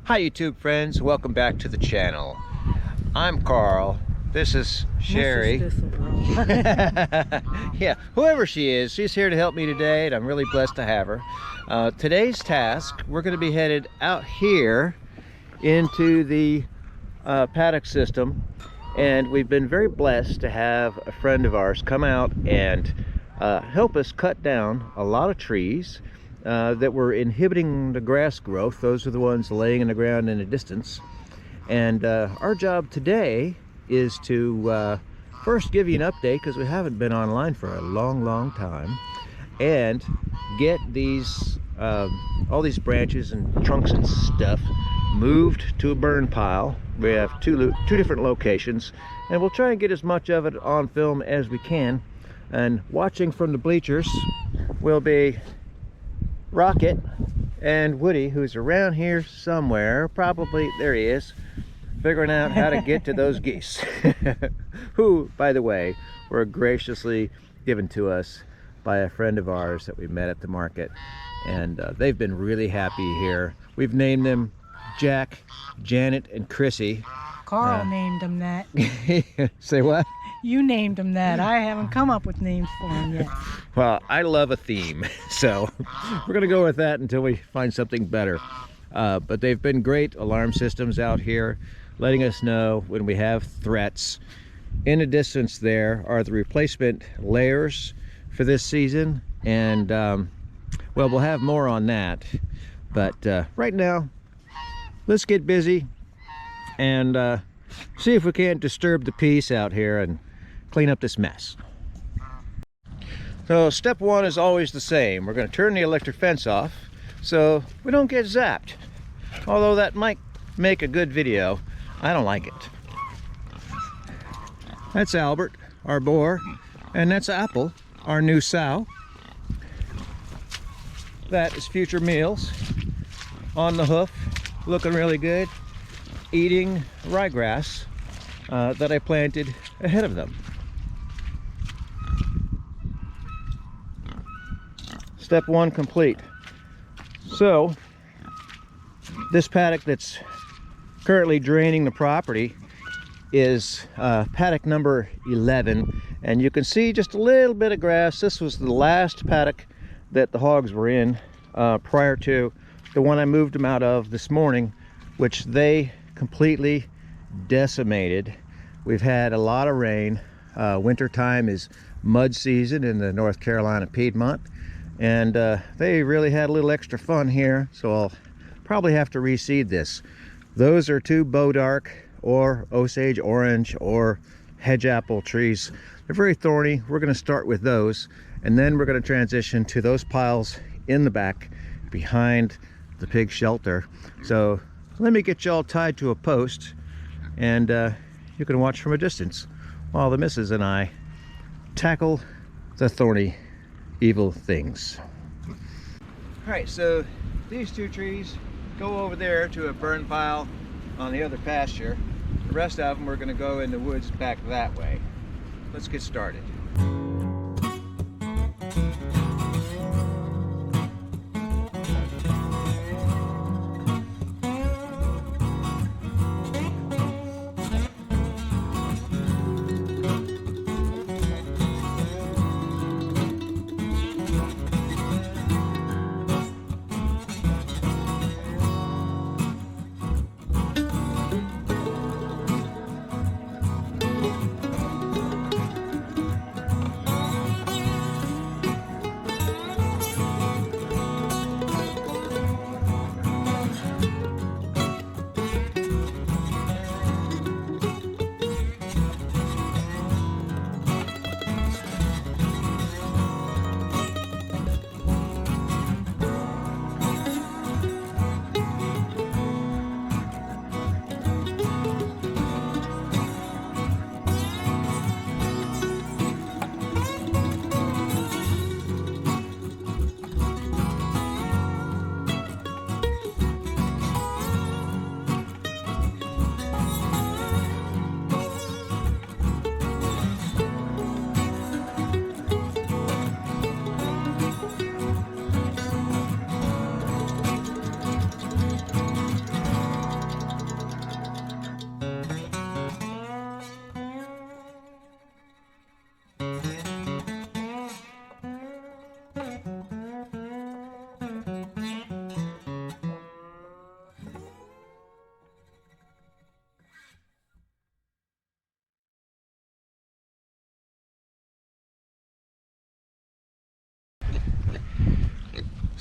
Hi YouTube friends, welcome back to the channel. I'm Carl, this is Sherry. Yeah, whoever she is, she's here to help me today and I'm really blessed to have her. Today's task, we're going to be headed out here into the paddock system, and we've been very blessed to have a friend of ours come out and help us cut down a lot of trees that were inhibiting the grass growth. Those are the ones laying in the ground in the distance. And our job today is to first give you an update, because we haven't been online for a long time, and get these all these branches and trunks and stuff moved to a burn pile. We have two different locations, and we'll try and get as much of it on film as we can. And watching from the bleachers will be Rocket and Woody, who's around here somewhere, probably there he is, figuring out how to get to those geese who, by the way, were graciously given to us by a friend of ours that we met at the market, and they've been really happy here. We've named them Jack, Janet, and Chrissy. Carl named them that. Say what? You named them that. I haven't come up with names for them yet. Well, I love a theme, so we're gonna go with that until we find something better. But they've been great alarm systems out here, letting us know when we have threats. In the distance there are the replacement layers for this season, and well, we'll have more on that. But right now, let's get busy and see if we can't disturb the peace out here and clean up this mess. So step one is always the same. We're going to turn the electric fence off so we don't get zapped. Although that might make a good video, I don't like it. That's Albert, our boar, and that's Apple, our new sow. That is Future Meals on the hoof, looking really good, eating ryegrass that I planted ahead of them. Step one complete. So this paddock that's currently draining the property is paddock number 11, and you can see just a little bit of grass. This was the last paddock that the hogs were in prior to the one I moved them out of this morning, which they completely decimated. We've had a lot of rain. Winter time is mud season in the North Carolina Piedmont, and they really had a little extra fun here, so I'll probably have to reseed this. Those are two Bodark or Osage orange or hedge apple trees. They're very thorny. We're going to start with those, and then we're going to transition to those piles in the back behind the pig shelter. So let me get y'all tied to a post, and you can watch from a distance while the missus and I tackle the thorny evil things. All right, so these two trees go over there to a burn pile on the other pasture. The rest of them we're going to go in the woods back that way. Let's get started.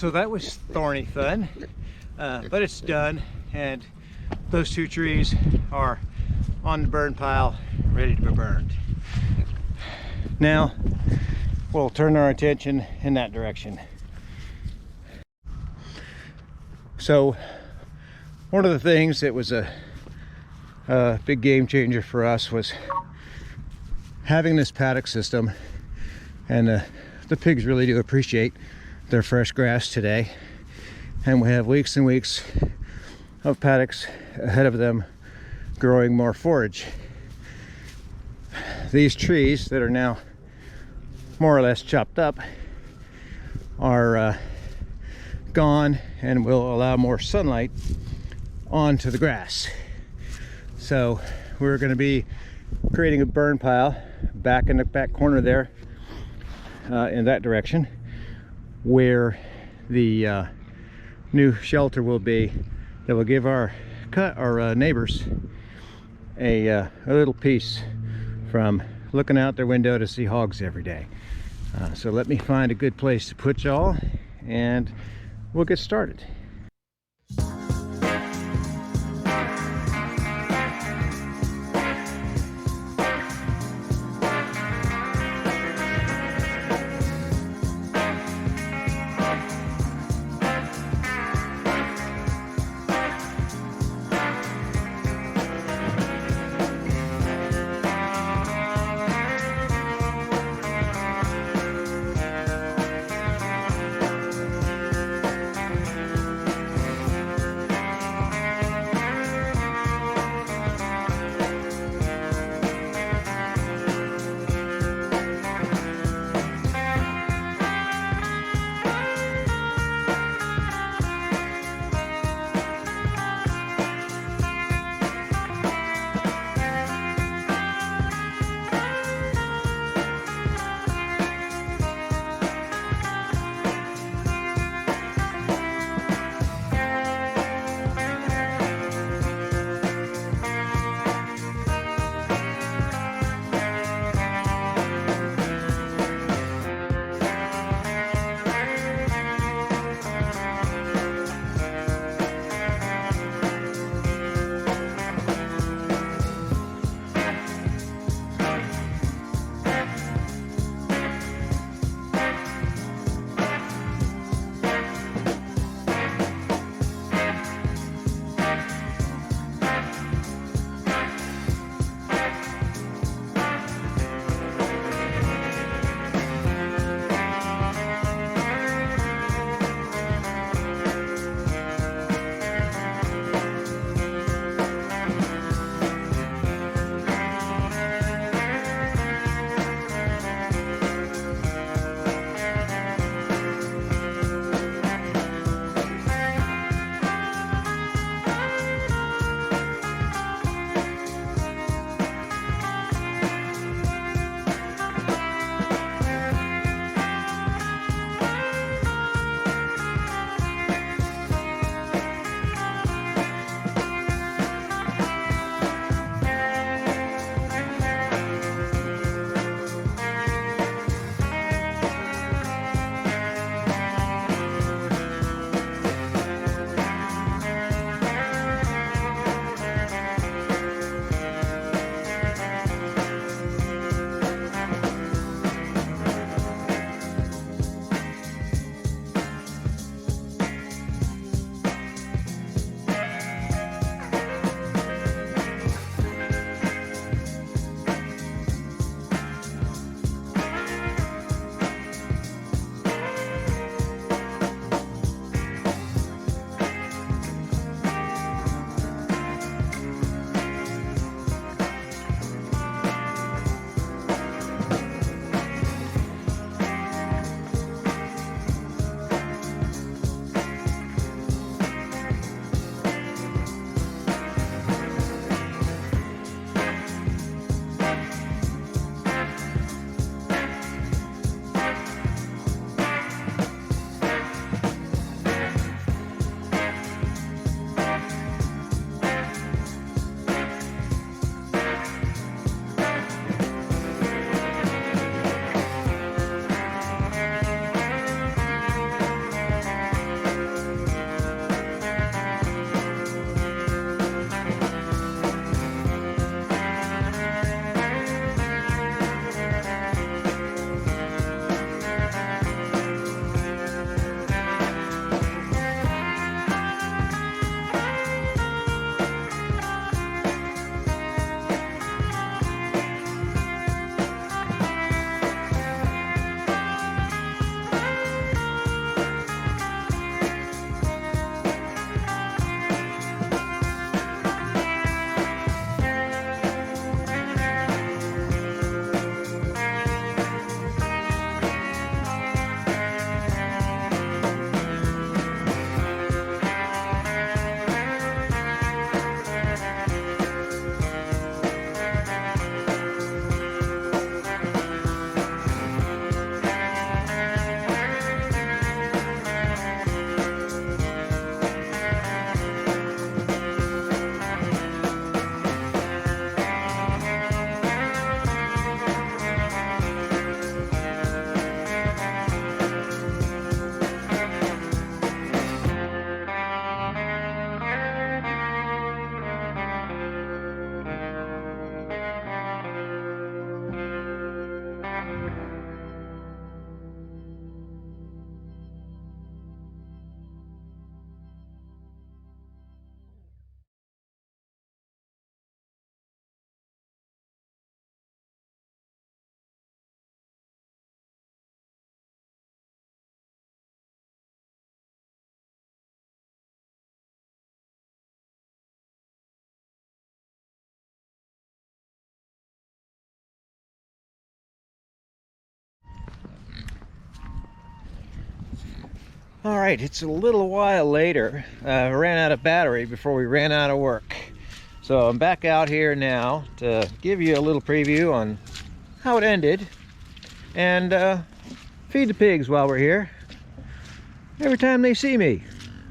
So that was thorny fun, but it's done, and those 2 trees are on the burn pile, ready to be burned. Now we'll turn our attention in that direction. So one of the things that was a big game changer for us was having this paddock system, and the pigs really do appreciate their fresh grass today, and we have weeks and weeks of paddocks ahead of them growing more forage. These trees that are now more or less chopped up are gone and will allow more sunlight onto the grass. So we're going to be creating a burn pile back in the back corner there, in that direction, where the new shelter will be, that will give our neighbors a little piece from looking out their window to see hogs every day. So let me find a good place to put y'all, and we'll get started. All right, it's a little while later. I ran out of battery before we ran out of work. So I'm back out here now to give you a little preview on how it ended and feed the pigs while we're here. Every time they see me,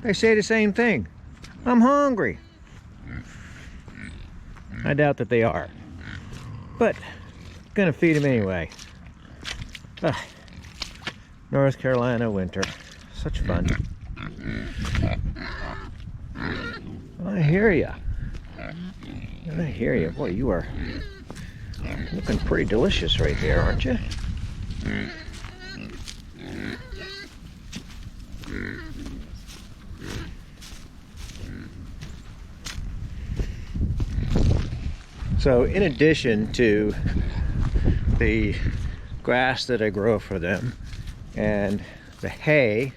they say the same thing. I'm hungry. I doubt that they are, but gonna feed them anyway. North Carolina winter. Such fun. I hear ya. I hear you. Boy, you are looking pretty delicious right there, aren't you? So in addition to the grass that I grow for them and the hay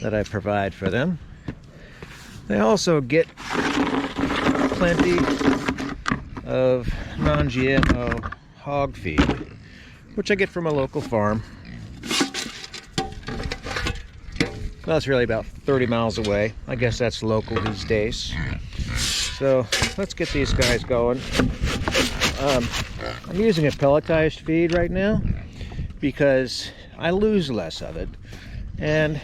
that I provide for them, they also get plenty of non-GMO hog feed, which I get from a local farm. That's really about 30 miles away. I guess that's local these days. So let's get these guys going. I'm using a pelletized feed right now because I lose less of it. And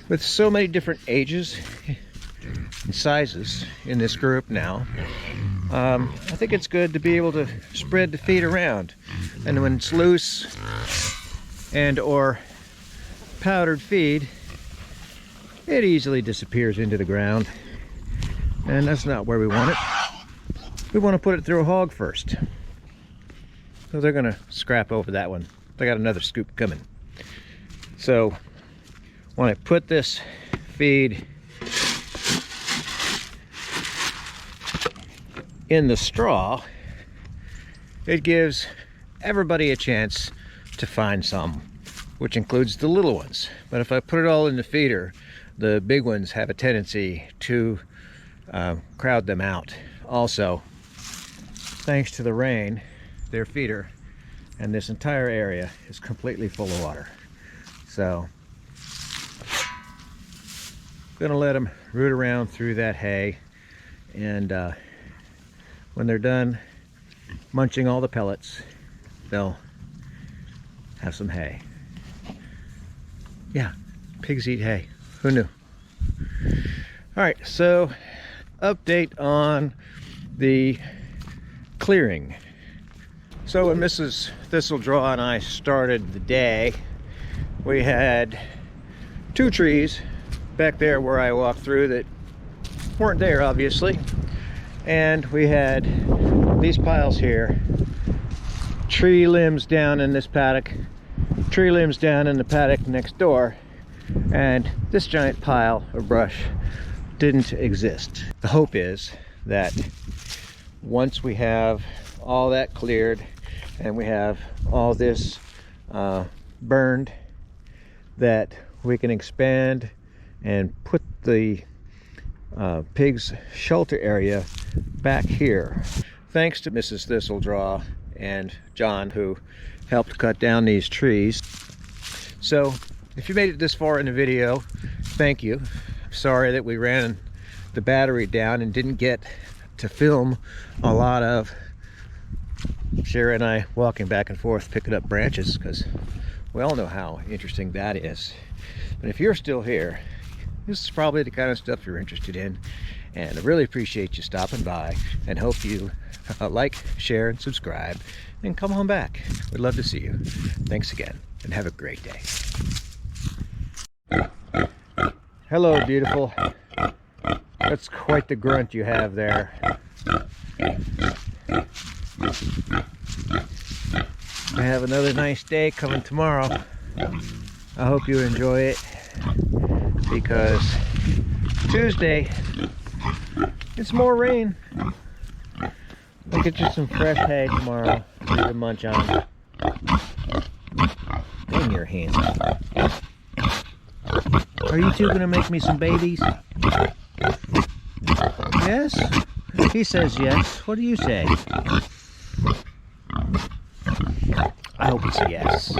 with so many different ages and sizes in this group now, I think it's good to be able to spread the feed around. And when it's loose and or powdered feed, it easily disappears into the ground. And that's not where we want it. We want to put it through a hog first. So they're gonna scrap over that one. They got another scoop coming. So when I put this feed in the straw, it gives everybody a chance to find some, which includes the little ones. But if I put it all in the feeder, the big ones have a tendency to crowd them out. Also, thanks to the rain, their feeder and this entire area is completely full of water. So gonna let them root around through that hay, and when they're done munching all the pellets, they'll have some hay. Yeah, pigs eat hay. Who knew? All right, so update on the clearing. So when Mrs. Thistle and I started the day, we had 2 trees back there where I walked through that weren't there, obviously, and we had these piles here, tree limbs down in this paddock, tree limbs down in the paddock next door, and this giant pile of brush didn't exist. The hope is that once we have all that cleared and we have all this burned, that we can expand and put the pigs shelter area back here. Thanks to Mrs. Thistledraw and John, who helped cut down these trees. So if you made it this far in the video, thank you. Sorry that we ran the battery down and didn't get to film a lot of Shara and I walking back and forth picking up branches, because we all know how interesting that is. But if you're still here, this is probably the kind of stuff you're interested in, and I really appreciate you stopping by, and hope you like, share, and subscribe, and come on back. We'd love to see you. Thanks again, and have a great day. Hello, beautiful. That's quite the grunt you have there. I have another nice day coming tomorrow. I hope you enjoy it, because Tuesday it's more rain. I'll get you some fresh hay tomorrow to munch on. Dang your hands. Are you two gonna make me some babies? Yes? He says yes. What do you say? I hope it's a yes.